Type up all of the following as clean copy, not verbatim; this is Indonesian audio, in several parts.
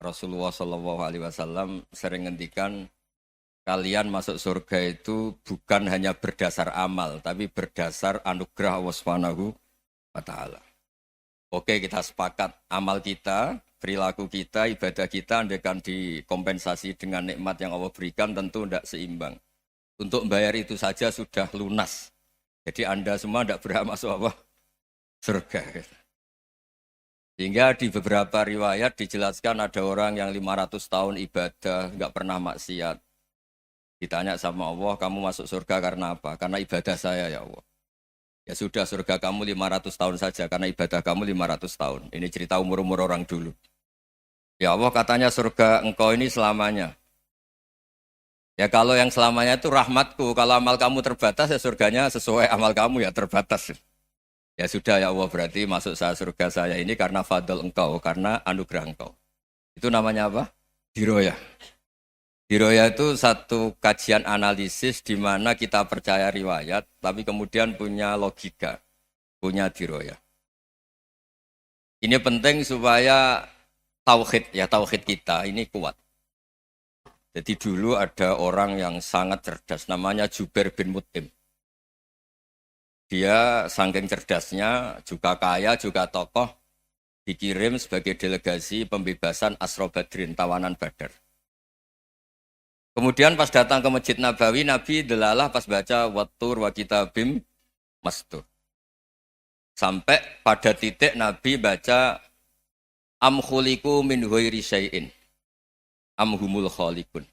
Rasulullah Shallallahu Alaihi Wasallam sering ngendikan kalian masuk surga itu bukan hanya berdasar amal, tapi berdasar anugerah Allah Subhanahu wa Ta'ala. Oke, kita sepakat amal kita, perilaku kita, ibadah kita, andaikan dikompensasi dengan nikmat yang Allah berikan, tentu tidak seimbang. Untuk membayar itu saja sudah lunas. Jadi Anda semua tidak berhak masuk apa? Surga. Sehingga di beberapa riwayat dijelaskan ada orang yang 500 tahun ibadah, nggak pernah maksiat. Ditanya sama Allah, kamu masuk surga karena apa? Karena ibadah saya ya Allah. Ya sudah, surga kamu 500 tahun saja, karena ibadah kamu 500 tahun. Ini cerita umur-umur orang dulu. Ya Allah, katanya surga engkau ini selamanya. Ya kalau yang selamanya itu rahmatku, kalau amal kamu terbatas ya surganya sesuai amal kamu ya terbatas. Ya sudah ya Allah, berarti masuk surga saya ini karena fadl engkau, karena anugerah engkau. Itu namanya apa? Diroyah. Diroyah itu satu kajian analisis di mana kita percaya riwayat, tapi kemudian punya logika, punya diroyah. Ini penting supaya tauhid kita ini kuat. Jadi dulu ada orang yang sangat cerdas, namanya Jubair bin Mut'im. Dia saking cerdasnya, juga kaya, juga tokoh, dikirim sebagai delegasi pembebasan Asra Badrin, tawanan Badar. Kemudian pas datang ke Masjid Nabawi, Nabi delalah pas baca Wattur wa kitabim mastur. Sampai pada titik Nabi baca Am khuliku min ghairi syai'in am humul khaliqun.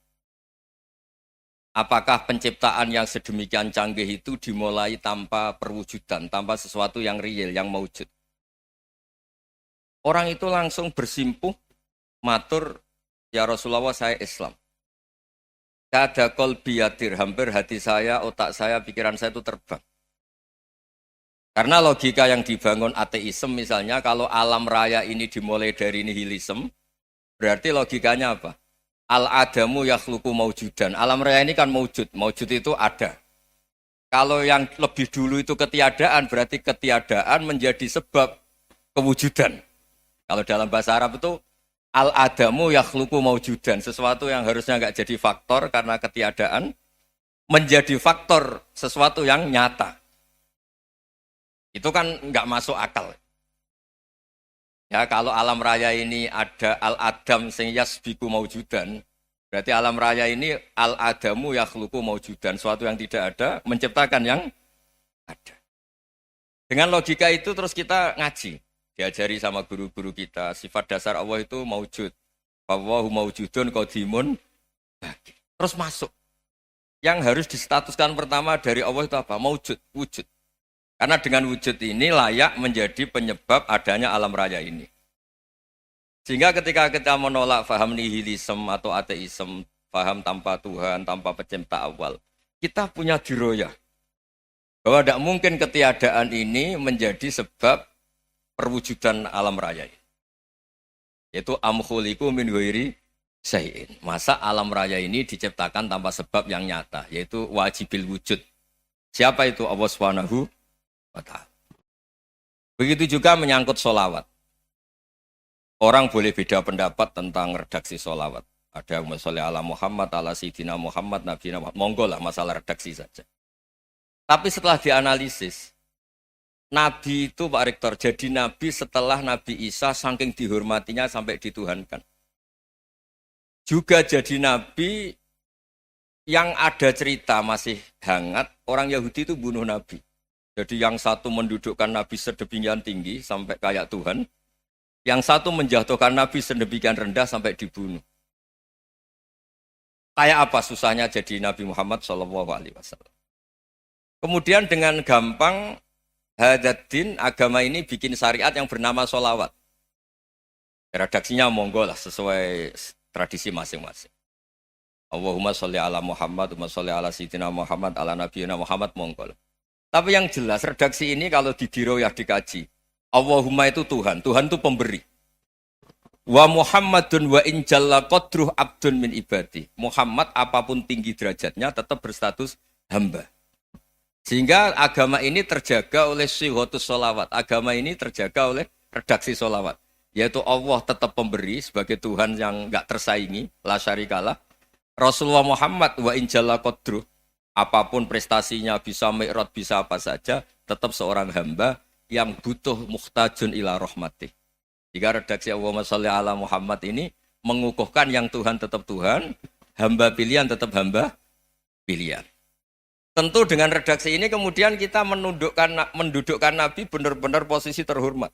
Apakah penciptaan yang sedemikian canggih itu dimulai tanpa perwujudan, tanpa sesuatu yang real, yang maujud? Orang itu langsung bersimpuh, matur, ya Rasulullah saya Islam. Kada qalbi yatir, hampir hati saya, otak saya, pikiran saya itu terbang. Karena logika yang dibangun ateisme misalnya, kalau alam raya ini dimulai dari nihilisme, berarti logikanya apa? Al-adamu yakhluqu maujudan. Alam raya ini kan maujud. Maujud itu ada. Kalau yang lebih dulu itu ketiadaan, berarti ketiadaan menjadi sebab kewujudan. Kalau dalam bahasa Arab itu al-adamu yakhluqu maujudan. Sesuatu yang harusnya nggak jadi faktor karena ketiadaan, menjadi faktor sesuatu yang nyata. Itu kan nggak masuk akal. Ya, kalau alam raya ini ada al-adam sing yasbiku maujudan, berarti alam raya ini al-adamu yakhluqu maujudan, suatu yang tidak ada menciptakan yang ada. Dengan logika itu terus kita ngaji, diajari sama guru-guru kita, sifat dasar Allah itu maujud. Wallahu maujudun qadimun. Terus masuk. Yang harus distatuskan pertama dari Allah itu apa? Maujud, wujud. Karena dengan wujud ini layak menjadi penyebab adanya alam raya ini. Sehingga ketika kita menolak faham nihilisme atau ateisme, faham tanpa Tuhan, tanpa pencipta awal, kita punya diroyah. Bahwa tidak mungkin ketiadaan ini menjadi sebab perwujudan alam raya ini. Yaitu am khuliqu min ghairi syai'in. Masa alam raya ini diciptakan tanpa sebab yang nyata, yaitu wajibil wujud. Siapa itu? Allah Subhanahu. Begitu juga menyangkut sholawat. Orang boleh beda pendapat tentang redaksi sholawat. Ada yang sholli ala Muhammad, ala Sayyidina Muhammad, Nabi Muhammad. Monggo lah masalah redaksi saja. Tapi setelah dianalisis, Nabi itu Pak Rektor, jadi Nabi setelah Nabi Isa saking dihormatinya sampai dituhankan. Juga jadi Nabi yang ada cerita masih hangat, orang Yahudi itu bunuh Nabi. Jadi yang satu mendudukkan Nabi sedemikian tinggi sampai kayak Tuhan. Yang satu menjatuhkan Nabi sedemikian rendah sampai dibunuh. Kayak apa susahnya jadi Nabi Muhammad SAW. Kemudian dengan gampang Hadaddin agama ini bikin syariat yang bernama sholawat. Redaksinya monggo lah sesuai tradisi masing-masing. Allahumma sholli ala Muhammad, Allahumma sholli ala Sayyidina Muhammad, ala Nabiyina Muhammad, monggo lah. Tapi yang jelas redaksi ini kalau di diroyah dikaji, Allahumma itu Tuhan, Tuhan itu pemberi. Wa Muhammadun wa injalla qadruh abdun min ibadi. Muhammad apapun tinggi derajatnya tetap berstatus hamba. Sehingga agama ini terjaga oleh syihotus sholawat. Agama ini terjaga oleh redaksi sholawat. yaitu Allah tetap pemberi sebagai Tuhan yang enggak tersaingi, la syarikalah. Rasulullah Muhammad wa injalla qadru, apapun prestasinya bisa mi'rad bisa apa saja, tetap seorang hamba yang butuh muhtajun ila rahmatih. Jika redaksi Allahumma sholli ala Muhammad ini mengukuhkan yang Tuhan tetap Tuhan, hamba pilihan tetap hamba pilihan. Tentu dengan redaksi ini kemudian kita mendudukkan Nabi benar-benar posisi terhormat.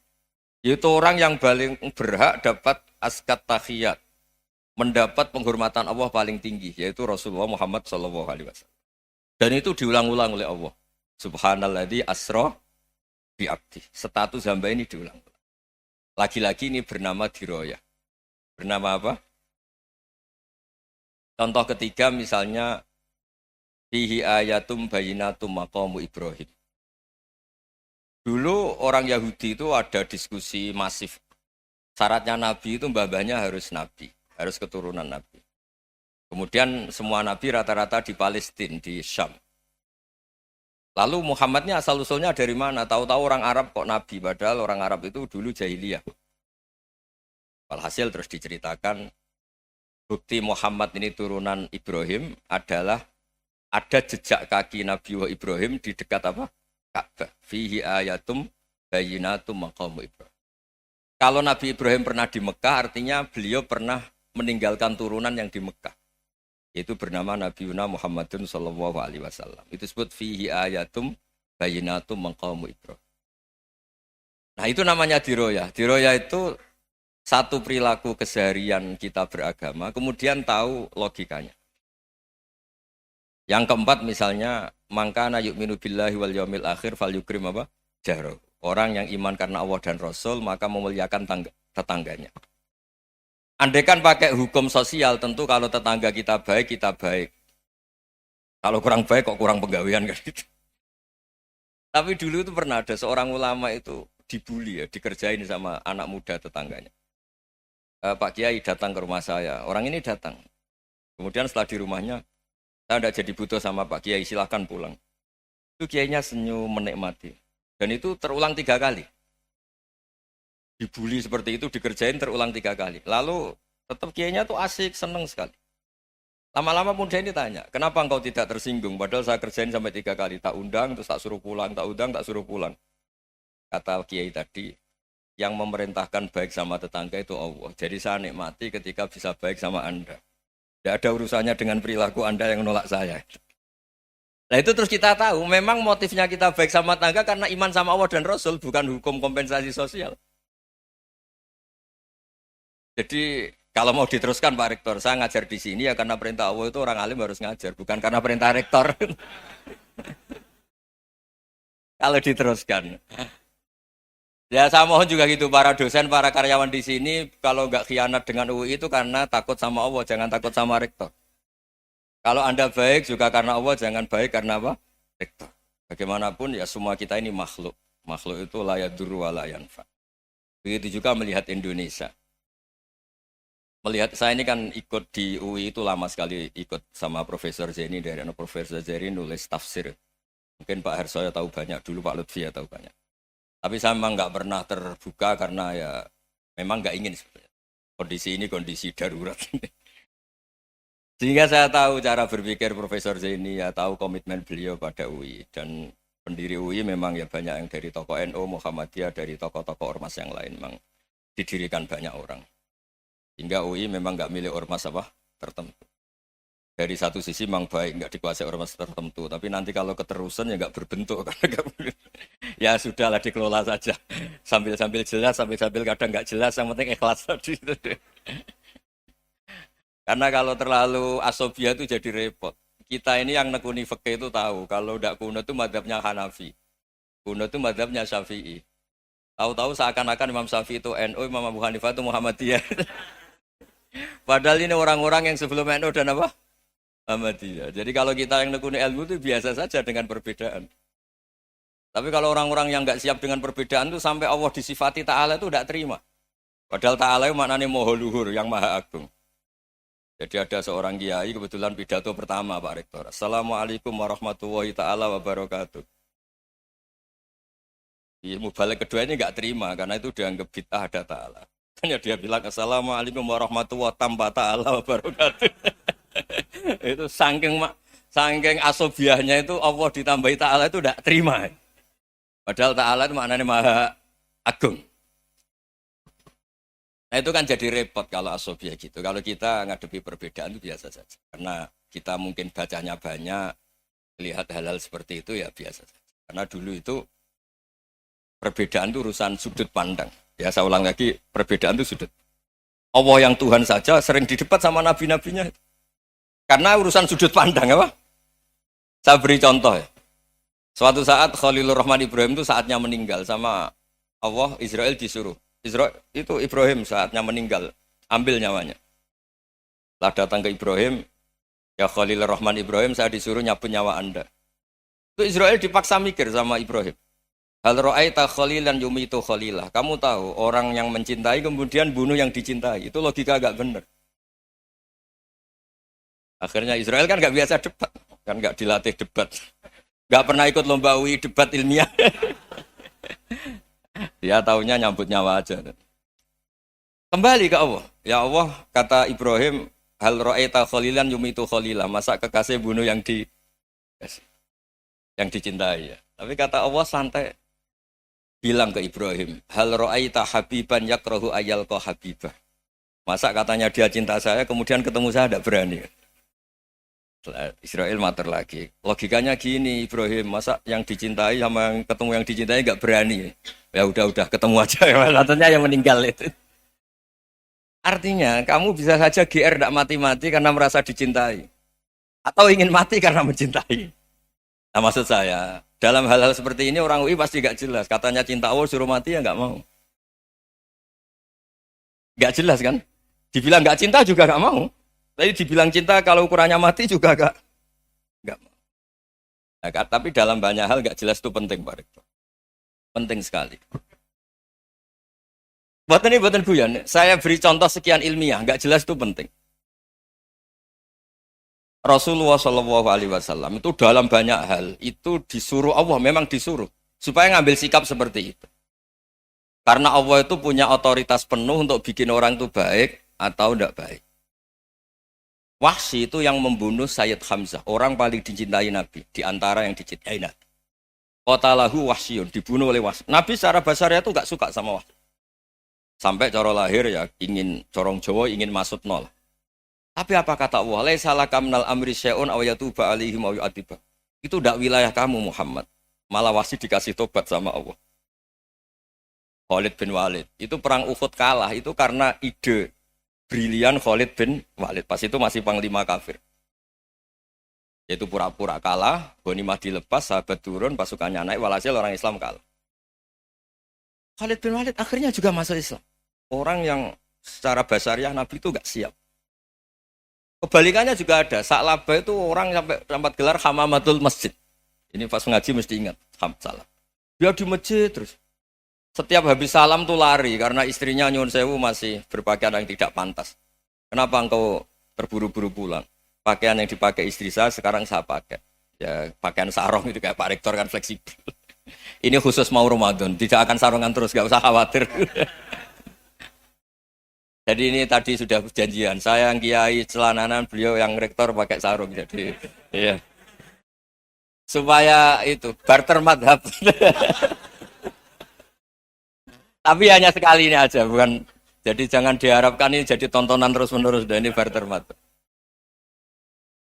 Yaitu orang yang paling berhak dapat askat tahiyat, mendapat penghormatan Allah paling tinggi, yaitu Rasulullah Muhammad SAW. Dan itu diulang-ulang oleh Allah. Subhanalladzi asra bi'abdi. Status hamba ini diulang. Lagi-lagi ini bernama diroyah. Bernama apa? Contoh ketiga misalnya fihi ayatum bayinatum maqamu Ibrahim. Dulu orang Yahudi itu ada diskusi masif. Syaratnya Nabi itu mbah-mbahnya harus Nabi, harus keturunan Nabi. Kemudian semua Nabi rata-rata di Palestina, di Syam. Lalu Muhammadnya asal-usulnya dari mana? Tahu-tahu orang Arab kok Nabi, padahal orang Arab itu dulu jahiliyah. Walhasil terus diceritakan, bukti Muhammad ini turunan Ibrahim adalah ada jejak kaki Nabi Ibrahim di dekat apa? Ka'bah. Fihi ayatum bayinatum maqamu Ibrahim. Kalau Nabi Ibrahim pernah di Mekah, artinya beliau pernah meninggalkan turunan yang di Mekah. Itu bernama Nabi Muhammadun sallallahu alaihi wasallam. Itu disebut fihi ayatum bayinatum maqamu Ibrahim. Nah, itu namanya diroyah. Diroyah itu satu perilaku keseharian kita beragama, kemudian tahu logikanya. Yang keempat misalnya mangkana yu'minu billahi wal yaumil akhir falyukrim apa? Jaro. Orang yang iman karena Allah dan Rasul maka memuliakan tetangganya. Andaikan pakai hukum sosial tentu kalau tetangga kita baik, kita baik. Kalau kurang baik kok kurang penggawean kan gitu. Tapi dulu itu pernah ada seorang ulama itu dibully ya, dikerjain sama anak muda tetangganya. Pak Kiai datang ke rumah saya. Orang ini datang. Kemudian setelah di rumahnya, saya tidak jadi butuh sama Pak Kiai, silahkan pulang. Itu Kiainya senyum menikmati. Dan itu terulang 3 kali. Dibully seperti itu, dikerjain terulang 3 kali. Lalu tetap Kiainya tuh asik, seneng sekali. Lama-lama muda ini tanya, kenapa engkau tidak tersinggung? Padahal saya kerjain sampai 3 kali. Tak undang, terus tak suruh pulang, tak undang, tak suruh pulang. Kata Kiai tadi, yang memerintahkan baik sama tetangga itu Allah. Jadi saya nikmati ketika bisa baik sama Anda. Tidak ada urusannya dengan perilaku Anda yang menolak saya. Nah itu terus kita tahu, memang motifnya kita baik sama tetangga karena iman sama Allah dan Rasul, bukan hukum kompensasi sosial. Jadi kalau mau diteruskan Pak Rektor, saya ngajar di sini ya karena perintah Allah itu orang alim harus ngajar, bukan karena perintah Rektor. Kalau diteruskan. Ya saya mohon juga gitu para dosen, para karyawan di sini kalau nggak khianat dengan UI itu karena takut sama Allah, jangan takut sama rektor. Kalau Anda baik juga karena Allah, jangan baik karena apa? Rektor. Bagaimanapun ya semua kita ini makhluk. Makhluk itu la yadurru wa la yanfa. Begitu juga melihat Indonesia. Melihat saya ini kan ikut di UI itu lama sekali ikut sama Profesor Zeni dari Profesor Zeni nulis tafsir. Mungkin Pak Harsoyo tahu banyak, dulu Pak Lutfi ya tahu banyak. Tapi saya memang nggak pernah terbuka karena ya memang nggak ingin sebenarnya. Kondisi ini kondisi darurat. Sehingga saya tahu cara berpikir Profesor Zaini, ya tahu komitmen beliau pada UI. Dan pendiri UI memang ya banyak yang dari tokoh NU, Muhammadiyah, dari tokoh-tokoh ormas yang lain. Memang didirikan banyak orang. Hingga UI memang nggak milik ormas apa tertentu. Dari satu sisi memang baik, nggak dikuasai ormas tertentu. Tapi nanti kalau keterusan ya nggak berbentuk. Ya sudahlah dikelola saja. Sambil-sambil jelas, sambil-sambil kadang nggak jelas. Yang penting ikhlas tadi. Karena kalau terlalu asobia itu jadi repot. Kita ini yang nekuni fikih itu tahu. Kalau tidak kuno itu madhabnya Hanafi. Kuno itu madhabnya Syafi'i. Tahu-tahu seakan-akan Imam Syafi'i itu NU, Imam Abu Hanifah itu Muhammadiyah. Padahal ini orang-orang yang sebelum NU dan apa? Muhammadiyah. Jadi kalau kita yang nekuni ilmu itu biasa saja dengan perbedaan. Tapi kalau orang-orang yang nggak siap dengan perbedaan itu sampai Allah disifati Ta'ala itu tidak terima. Padahal Ta'ala itu maknanya Maha Luhur, yang Maha Agung. Jadi ada seorang kiai kebetulan pidato pertama Pak Rektor. Assalamualaikum warahmatullahi ta'ala wabarakatuh. Ilmu balik kedua ini nggak terima karena itu dianggap bid'ah ada Ta'ala. Makanya dia bilang assalamualaikum warahmatullahi wabarakatuh. Itu saking asobiahnya itu Allah ditambahi ta'ala itu tidak terima. Padahal ta'ala itu maknanya maha agung. Nah itu kan jadi repot kalau asobiah gitu. Kalau kita ngadepi perbedaan itu biasa saja. Karena kita mungkin bacanya banyak, lihat hal-hal seperti itu ya biasa saja. Karena dulu itu perbedaan itu urusan sudut pandang. Ya saya ulang lagi, perbedaan itu sudut. Allah yang Tuhan saja sering didebat sama nabi-nabinya. Karena urusan sudut pandang apa? Saya beri contoh ya. Suatu saat Khalilur Rahman Ibrahim itu saatnya meninggal sama Allah, Israel disuruh. Israel itu Ibrahim saatnya meninggal, ambil nyawanya. Setelah datang ke Ibrahim, ya Khalilur Rahman Ibrahim, saya disuruh nyabut nyawa Anda. Itu Israel dipaksa mikir sama Ibrahim. Hal ra'aita khalilan yumitu khalilah. Kamu tahu orang yang mencintai kemudian bunuh yang dicintai. Itu logika agak benar. Akhirnya Israel kan nggak biasa debat, kan nggak dilatih debat, nggak pernah ikut lomba UI debat ilmiah. Dia taunya nyambut nyawa aja. Kembali ke Allah. Ya Allah, kata Ibrahim, hal ra'aita khalilan yumitu khalilah. Masa kekasih bunuh yang dicintai ya. Tapi kata Allah santai. Bilang ke Ibrahim, hal ra'aita habiban yakrahu ayyalqa habibah. Masa katanya dia cinta saya, kemudian ketemu saya tidak berani. Israel mater lagi. Logikanya gini Ibrahim, masa yang dicintai sama yang ketemu yang dicintai nggak berani. Ya udah ketemu aja. Katanya yang meninggal itu. Artinya kamu bisa saja GR tidak mati-mati karena merasa dicintai. Atau ingin mati karena mencintai. Nah maksud saya, dalam hal-hal seperti ini orang UI pasti gak jelas. Katanya cinta Allah suruh mati ya gak mau. Gak jelas kan? Dibilang gak cinta juga gak mau. Tapi dibilang cinta kalau ukurannya mati juga gak mau. Nah, tapi dalam banyak hal gak jelas itu penting Pak Rektor. Penting sekali. Buatan Buyan, saya beri contoh sekian ilmiah, gak jelas itu penting. Rasulullah SAW itu dalam banyak hal itu disuruh Allah, memang disuruh supaya ngambil sikap seperti itu. Karena Allah itu punya otoritas penuh untuk bikin orang itu baik atau tidak baik. Wahsy itu yang membunuh Sayyid Hamzah, orang paling dicintai Nabi di antara yang dicintai Nabi. Qatalahu Wahsyun, dibunuh oleh Wahsy. Nabi secara basarnya itu nggak suka sama Wahsy. Sampai cara lahir ya ingin corong Jawa ingin masuk nol. Tapi apa kata Allah? Laisa laka minal amri syai'un aw yatuba alaihim aw yu'adziba. Itu tidak wilayah kamu Muhammad. Malah Wahsy dikasih tobat sama Allah. Khalid bin Walid. Itu perang Uhud kalah itu karena ide brilian Khalid bin Walid. Pas itu masih panglima kafir. Yaitu pura-pura kalah, ghanimah dilepas, sahabat turun, pasukannya naik, walhasil orang Islam kalah. Khalid bin Walid akhirnya juga masuk Islam. Orang yang secara basariah Nabi itu gak siap. Kebalikannya juga ada. Sa'labah itu orang sampai tempat gelar hamamatul masjid. Ini pas ngaji mesti ingat. Salam. Dia di masjid terus. Setiap habis salam tuh lari. Karena istrinya nyuwun sewu masih berpakaian yang tidak pantas. Kenapa engkau terburu-buru pulang? Pakaian yang dipakai istri saya sekarang saya pakai. Ya pakaian sarung itu kayak Pak Rektor kan fleksibel. Ini khusus mau Ramadan. Tidak akan sarungan terus. Gak usah khawatir. Jadi ini tadi sudah perjanjian. Saya yang kiai celananan, beliau yang rektor pakai sarung. Jadi, iya. Supaya itu barter madhab. Tapi hanya sekali ini aja, bukan. Jadi jangan diharapkan ini jadi tontonan terus-menerus. Dan ini barter madhab.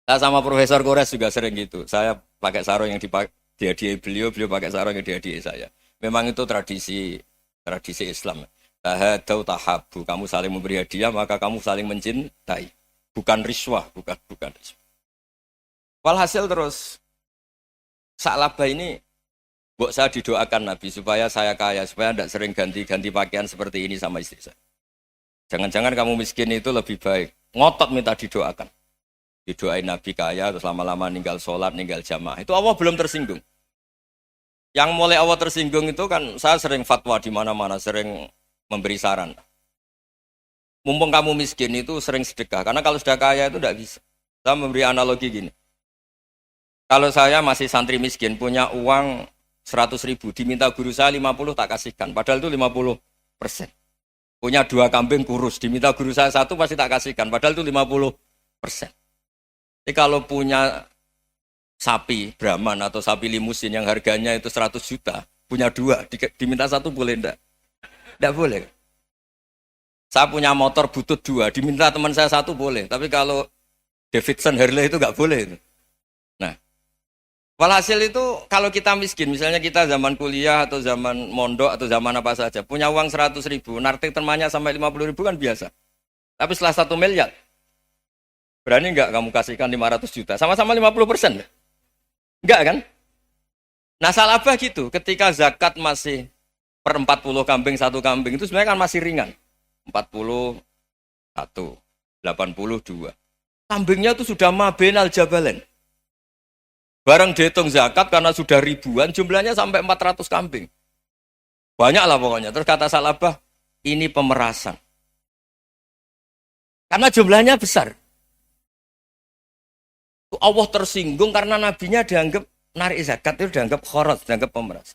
Saya sama Profesor Kores juga sering gitu. Saya pakai sarung yang dihadiahi beliau pakai sarung yang dihadiahi saya. Memang itu tradisi Islam. Tahadau tahabu, kamu saling memberi hadiah maka kamu saling mencintai, bukan riswah, bukan riswah. Walhasil terus Sa'labah ini mbok saya didoakan Nabi supaya saya kaya, supaya tidak sering ganti-ganti pakaian seperti ini sama istri saya. Jangan-jangan kamu miskin itu lebih baik. Ngotot minta didoakan. Didoain Nabi kaya terus lama-lama ninggal sholat, ninggal jamaah. Itu Allah belum tersinggung. Yang mulai Allah tersinggung itu kan saya sering fatwa di mana-mana, sering memberi saran. Mumpung kamu miskin itu sering sedekah. Karena kalau sudah kaya itu tidak bisa. Saya memberi analogi gini. Kalau saya masih santri miskin, punya uang 100.000, diminta guru saya 50 tak kasihkan. Padahal itu 50%. Punya 2 kambing kurus, diminta guru saya 1 pasti tak kasihkan. Padahal itu 50%. Jadi kalau punya sapi Brahman atau sapi limusin yang harganya itu 100 juta, punya 2, diminta 1 boleh enggak? Enggak boleh. Saya punya motor butut 2, diminta teman saya 1 boleh. Tapi kalau Davidson Harley itu enggak boleh. Nah, walhasil itu kalau kita miskin, misalnya kita zaman kuliah atau zaman mondok atau zaman apa saja, punya uang 100 ribu, nartik temannya sampai 50 ribu kan biasa. Tapi setelah 1 miliar, berani enggak kamu kasihkan 500 juta? Sama-sama 50%. Enggak kan? Nah salabah gitu, ketika zakat masih per 40 kambing 1 kambing itu sebenarnya kan masih ringan. 41, 82. Kambingnya itu sudah mabenal jabalen. Barang dihitung zakat karena sudah ribuan, jumlahnya sampai 400 kambing. Banyak lah pokoknya. Terus kata salabah, ini pemerasan. Karena jumlahnya besar. Allah tersinggung karena nabinya dianggap narik zakat itu dianggap khorot, dianggap pemeras.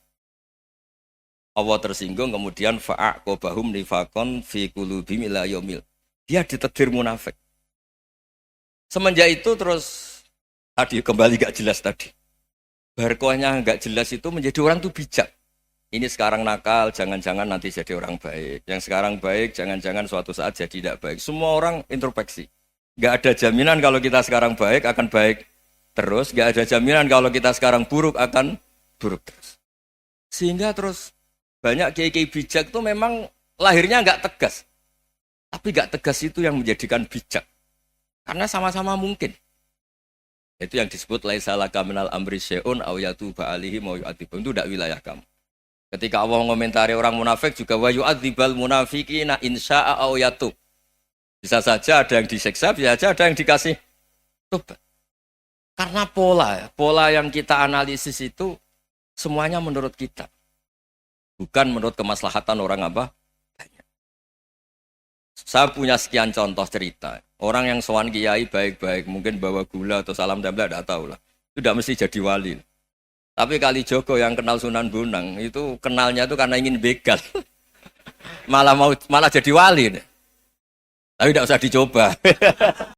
Allah tersinggung kemudian fa'aqobahum nifakon fi qulubihim ila yaumil. Dia ditetir munafik. Semenjak itu terus tadi kembali gak jelas tadi. Barkohnya gak jelas itu menjadi orang tuh bijak. Ini sekarang nakal, jangan-jangan nanti jadi orang baik. Yang sekarang baik, jangan-jangan suatu saat jadi tidak baik. Semua orang introspeksi. Gak ada jaminan kalau kita sekarang baik akan baik terus. Gak ada jaminan kalau kita sekarang buruk akan buruk terus. Sehingga terus banyak kiai-kiai bijak itu memang lahirnya gak tegas. Tapi gak tegas itu yang menjadikan bijak. Karena sama-sama mungkin. Itu yang disebut laisa laka minal amri syai'un aw yatuba alihi mau yu'adzibum. Itu tidak wilayah kamu. Ketika Allah mengomentari orang munafik juga wa yu'adzibal munafiqina insya'a aw yatub. Bisa saja ada yang disiksa, bisa saja ada yang dikasih tobat. Karena pola yang kita analisis itu semuanya menurut kita. Bukan menurut kemaslahatan orang apa? Banyak. Saya punya sekian contoh cerita. Orang yang sowan kiai baik-baik, mungkin bawa gula atau salam tempel, tidak tahu lah. Itu tidak mesti jadi wali. Tapi Kalijogo yang kenal Sunan Bonang, itu kenalnya itu karena ingin begal. malah jadi wali. Tapi tidak usah dicoba.